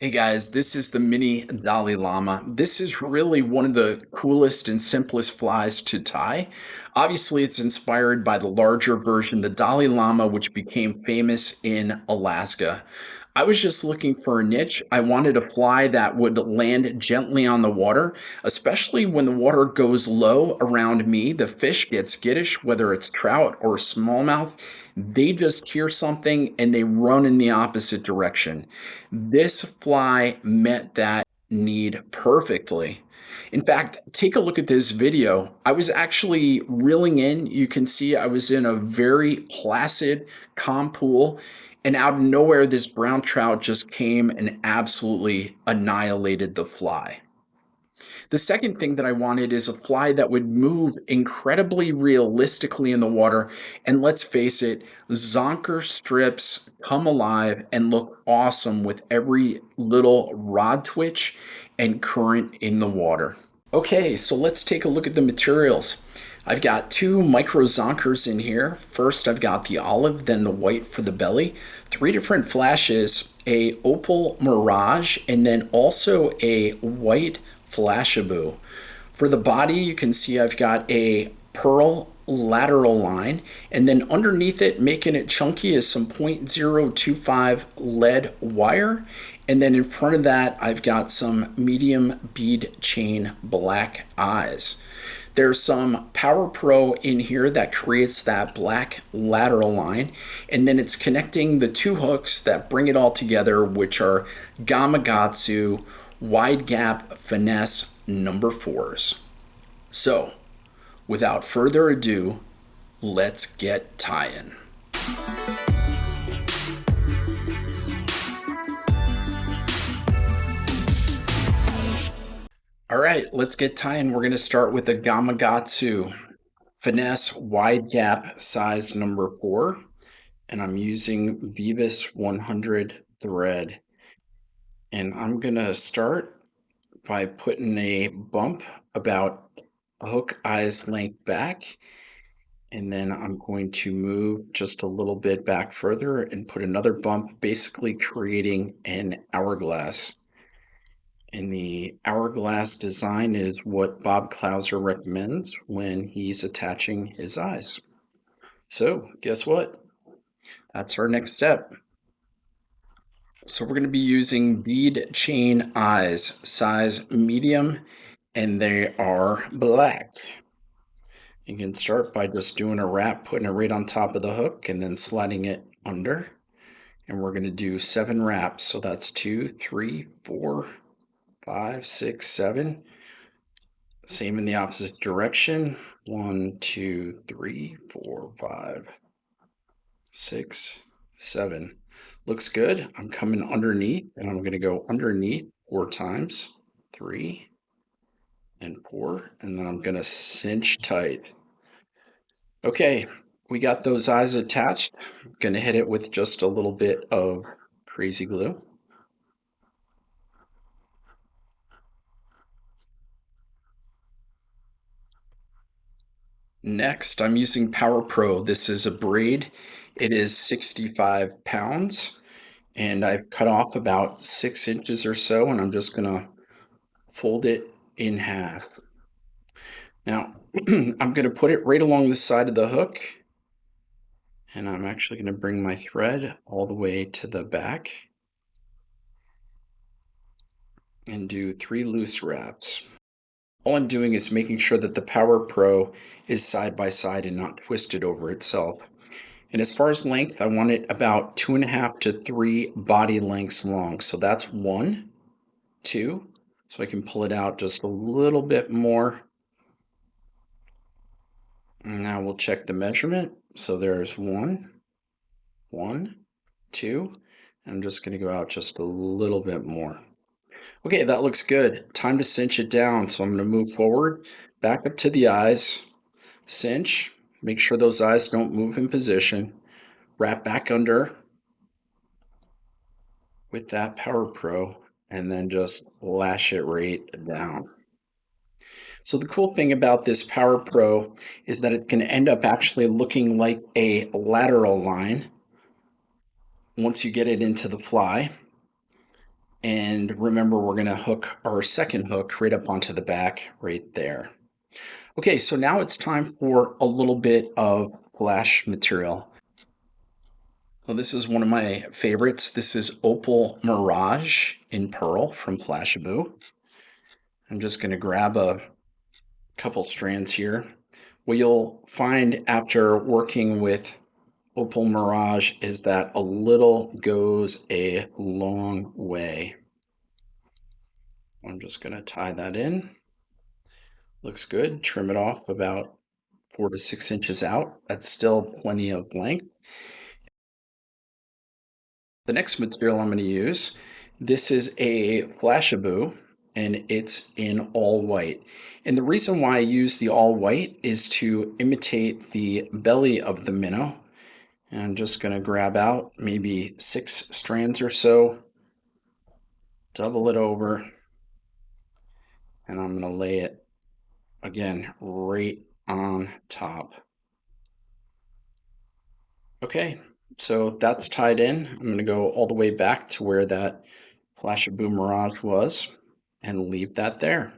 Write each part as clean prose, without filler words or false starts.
Hey guys, this is the Mini Dalli Llama. This is really one of the coolest and simplest flies to tie. Obviously, it's inspired by the larger version, the Dalai Llama, which became famous in Alaska. I was just looking for a niche. I wanted a fly that would land gently on the water, especially when the water goes low around me. The fish get skittish, whether it's trout or smallmouth. They just hear something and they run in the opposite direction. This fly met that need perfectly. In fact, take a look at this video. I was actually reeling in. You can see I was in a very placid, calm pool, and out of nowhere, this brown trout just came and absolutely annihilated the fly. The second thing that I wanted is a fly that would move incredibly realistically in the water. And let's face it, Zonker strips come alive and look awesome with every little rod twitch and current in the water. Okay, so let's take a look at the materials. I've got two micro zonkers in here. First, I've got the olive, then the white for the belly. Three different flashes, a opal mirage, and then also a white flashaboo. For the body, you can see I've got a pearl lateral line, and then underneath it, making it chunky, is some 0.025 lead wire. And then in front of that, I've got some medium bead chain black eyes. There's some Power Pro in here that creates that black lateral line, and then it's connecting the two hooks that bring it all together, which are Gamakatsu wide gap finesse number 4s. So, without further ado, let's get tying. All right, let's get tying. We're going to start with a Gamakatsu finesse wide gap size number 4, and I'm using Vivus 100 thread. And I'm going to start by putting a bump about a hook eye's length back, and then I'm going to move just a little bit back further and put another bump, basically creating an hourglass. And the hourglass design is what Bob Clouser recommends when he's attaching his eyes. So guess what? That's our next step. So we're going to be using bead chain eyes, size medium, and they are black. You can start by just doing a wrap, putting it right on top of the hook, and then sliding it under. And we're going to do 7 wraps. So that's 2, 3, 4, 5, 6, 7. Same in the opposite direction. 1, 2, 3, 4, 5, 6, 7. Looks good. I'm coming underneath, and I'm going to go underneath 4 times. 3 and 4, and then I'm going to cinch tight. Okay, we got those eyes attached. I'm going to hit it with just a little bit of crazy glue. Next, I'm using Power Pro. This is a braid. It is 65 pounds, and I've cut off about 6 inches or so, and I'm just going to fold it in half. Now, I'm going to put it right along the side of the hook, and I'm actually going to bring my thread all the way to the back and do 3 loose wraps. All I'm doing is making sure that the Power Pro is side by side and not twisted over itself. And as far as length, I want it about 2.5 to 3 body lengths long. So that's 1, 2. So I can pull it out just a little bit more. And now we'll check the measurement. So there's 1, 2. And I'm just going to go out just a little bit more. Okay, that looks good. Time to cinch it down. So I'm going to move forward, back up to the eyes, cinch, make sure those eyes don't move in position, wrap back under with that Power Pro, and then just lash it right down. So the cool thing about this Power Pro is that it can end up actually looking like a lateral line once you get it into the fly. And remember, we're going to hook our second hook right up onto the back right there. Okay, so now it's time for a little bit of flash material. Well, this is one of my favorites. This is Opal Mirage in Pearl from Flashaboo. I'm just going to grab a couple strands here. What you'll find after working with Opal Mirage is that a little goes a long way. I'm just going to tie that in. Looks good. Trim it off about 4 to 6 inches out. That's still plenty of length. The next material I'm going to use, this is a Flashaboo, and it's in all white. And the reason why I use the all white is to imitate the belly of the minnow. And I'm just going to grab out maybe 6 strands or so, double it over, and I'm going to lay it again right on top. Okay, so that's tied in. I'm going to go all the way back to where that Flashaboo Mirage was and leave that there.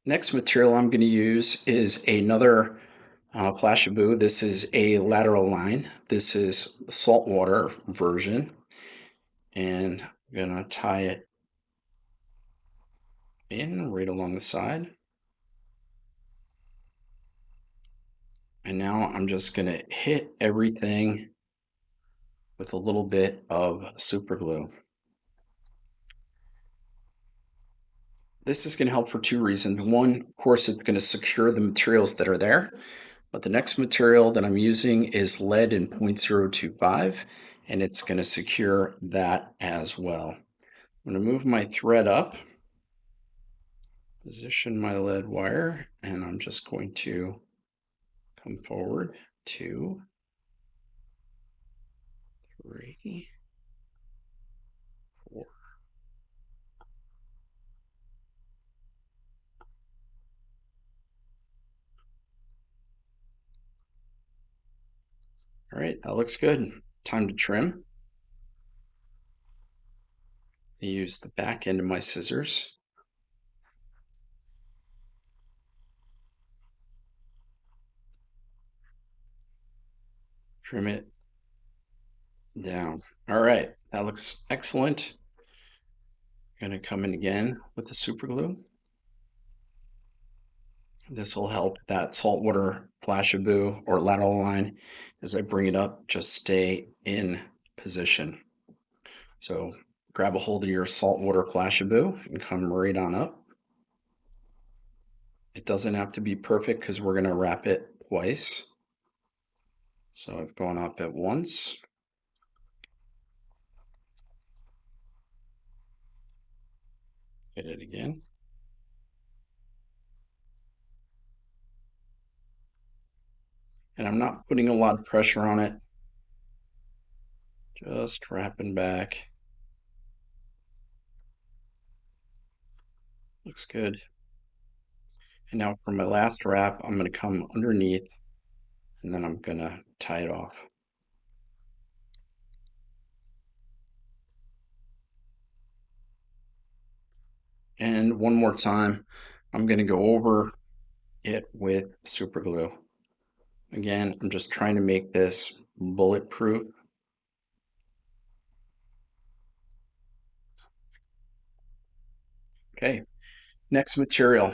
Next material I'm going to use is another Flashaboo. This is a lateral line. This is the saltwater version. And I'm going to tie it in right along the side. And now I'm just going to hit everything with a little bit of super glue. This is going to help for 2 reasons. One, of course, it's going to secure the materials that are there. But the next material that I'm using is lead in 0.025, and it's going to secure that as well. I'm going to move my thread up, position my lead wire, and I'm just going to come forward 2, 3, 4. All right, that looks good. Time to trim. I use the back end of my scissors. Trim it down. All right, that looks excellent. I'm going to come in again with the super glue. This will help that saltwater Flashaboo or lateral line as I bring it up just stay in position. So grab a hold of your saltwater Flashaboo and come right on up. It doesn't have to be perfect because we're going to wrap it twice. So I've gone up at once. Hit it again. And I'm not putting a lot of pressure on it. Just wrapping back. Looks good. And now for my last wrap, I'm going to come underneath and then I'm going to tie it off. And one more time, I'm going to go over it with super glue. Again, I'm just trying to make this bulletproof. Okay, next material. I'm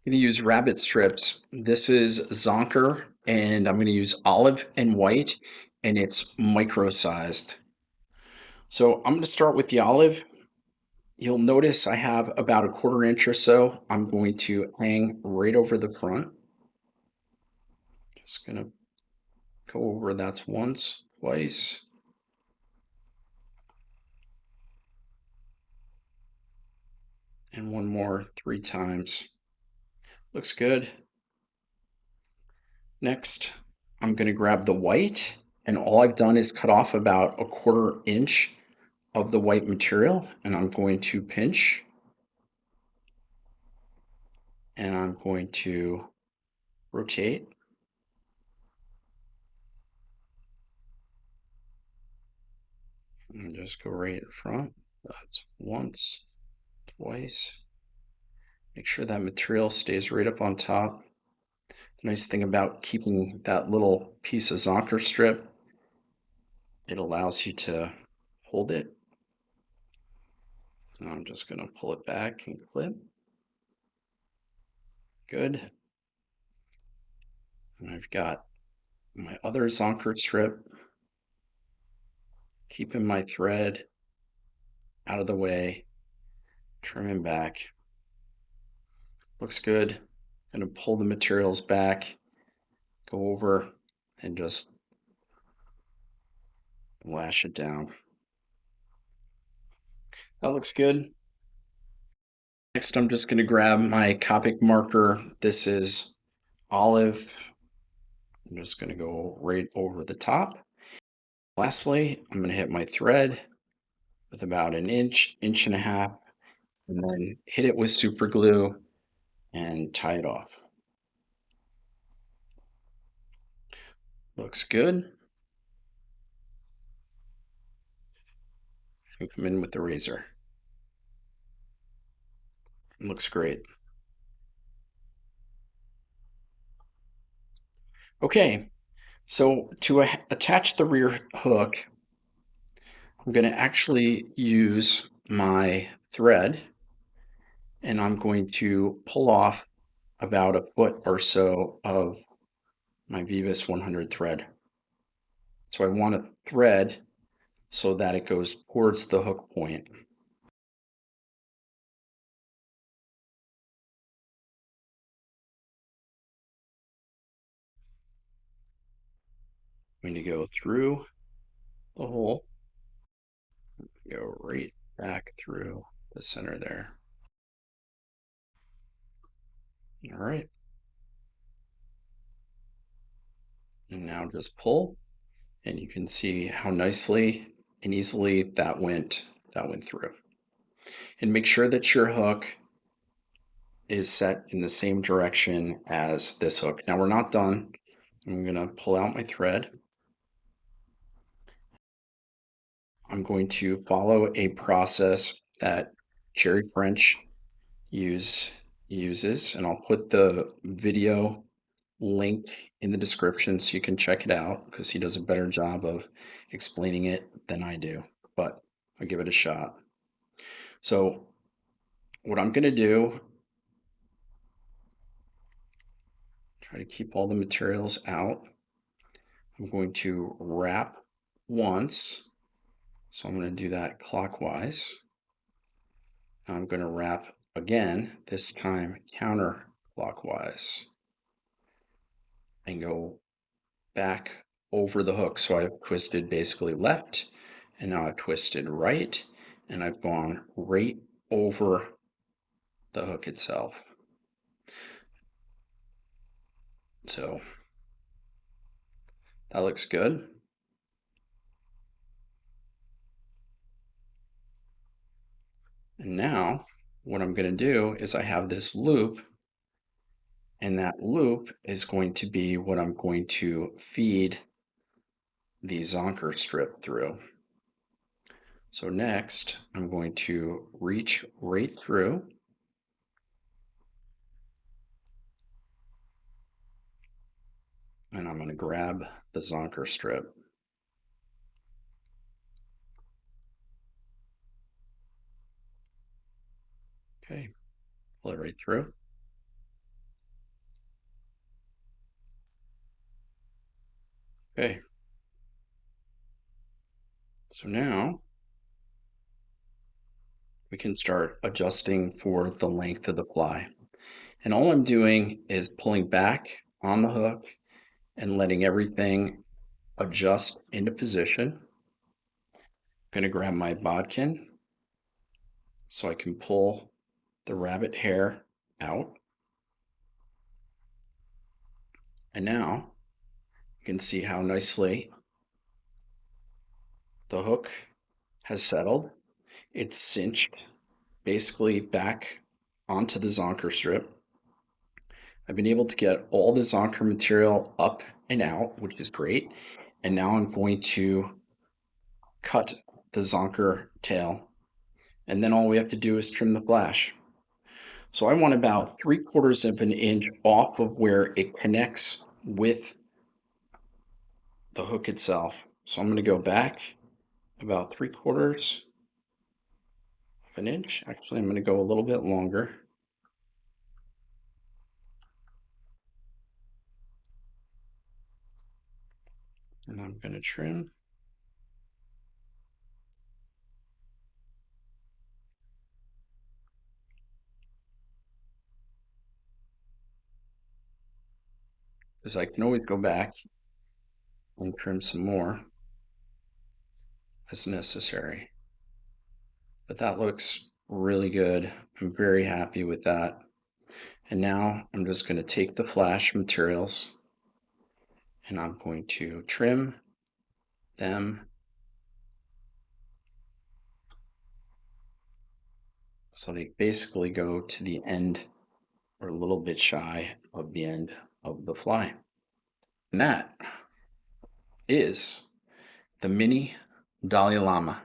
going to use rabbit strips. This is Zonker, and I'm going to use olive and white, and it's micro-sized. So I'm going to start with the olive. You'll notice I have about a 1/4 inch or so. I'm going to hang right over the front. Just going to go over that's once, twice. And one more 3 times. Looks good. Next, I'm going to grab the white, and all I've done is cut off about a 1/4 inch of the white material, and I'm going to pinch, and I'm going to rotate. And just go right in front. That's once, twice. Make sure that material stays right up on top. The nice thing about keeping that little piece of Zonker strip, it allows you to hold it. And I'm just going to pull it back and clip. Good. And I've got my other Zonker strip, keeping my thread out of the way, trimming back. Looks good. Going to pull the materials back, go over and just lash it down. That looks good. Next, I'm just going to grab my Copic marker. This is olive. I'm just going to go right over the top. Lastly, I'm going to hit my thread with about an inch, inch and a half, and then hit it with super glue and tie it off. Looks good. And come in with the razor. Looks great. Okay, so to attach the rear hook, I'm going to actually use my thread and I'm going to pull off about a foot or so of my Vivus 100 thread. So I want to thread so that it goes towards the hook point. I'm going to go through the hole, go right back through the center there. All right. And now just pull, and you can see how nicely and easily that went through. And make sure that your hook is set in the same direction as this hook. Now we're not done. I'm going to pull out my thread. I'm going to follow a process that Jerry French uses, and I'll put the video link in the description so you can check it out because he does a better job of explaining it than I do, but I'll give it a shot. So what I'm going to do, try to keep all the materials out. I'm going to wrap once. So I'm going to do that clockwise. I'm going to wrap again, this time counterclockwise, and go back over the hook. So I've twisted basically left, and now I've twisted right, and I've gone right over the hook itself. So that looks good. And now what I'm going to do is I have this loop, and that loop is going to be what I'm going to feed the Zonker strip through. So next, I'm going to reach right through, and I'm going to grab the Zonker strip. Okay, pull it right through. Okay. So now we can start adjusting for the length of the fly. And all I'm doing is pulling back on the hook and letting everything adjust into position. I'm going to grab my bodkin so I can pull the rabbit hair out. And now you can see how nicely the hook has settled. It's cinched basically back onto the Zonker strip. I've been able to get all the Zonker material up and out, which is great. And now I'm going to cut the Zonker tail, and then all we have to do is trim the flash. So I want about 3/4 of an inch off of where it connects with the hook itself. So I'm going to go back about 3/4 of an inch. Actually, I'm going to go a little bit longer. And I'm going to trim. Because I can always go back and trim some more as necessary. But that looks really good. I'm very happy with that. And now I'm just going to take the flash materials and I'm going to trim them so they basically go to the end or a little bit shy of the end of the fly. And that is the Mini Dalli Llama.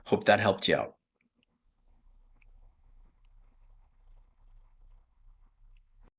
Hope that helped you out.